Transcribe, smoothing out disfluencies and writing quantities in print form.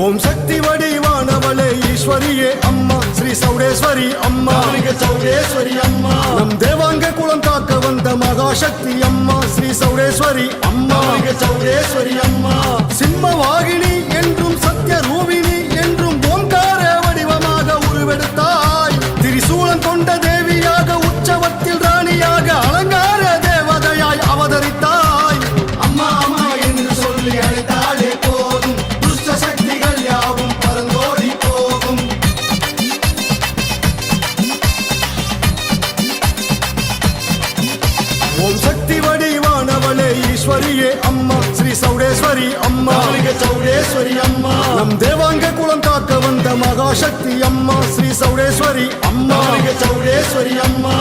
ஓம் சக்தி வடிவானவளே ஈஸ்வரியே அம்மா ஸ்ரீ சௌடேஸ்வரி அம்மா சௌடேஸ்வரி அம்மா நம் தேவாங்க குலம் காக்க வந்த மகாசக்தி அம்மா ஸ்ரீ சௌடேஸ்வரி அம்மா சௌடேஸ்வரி அம்மா சிம்ம வாகினி என்றும் சத்ய ரூபிணி என்றும் ஓங்கார வடிவமாக உருவெடுத்தாய் திரிசூலம் கொண்ட தேவியாக உற்சவத்தில் ராணியாக அலங்கார தேவதையாய் அவதரித்தாய் அம்மா அம்மா என்று சொல்லி அழைத்தாலே போதும் துஷ்ட சக்திகள் யாவும் பறந்தோடி போகும் ஓம் சக்தி வடிவானவளே ஈஸ்வரியே அம்மா ஸ்ரீ சௌடேஸ்வரி அம்மா சௌடேஸ்வரி அம்மா நம் தேவாங்க குலம் காக்க வந்த மகாசக்தி அம்மா ஸ்ரீ சௌடேஸ்வரி அம்மா சௌடேஸ்வரி அம்மா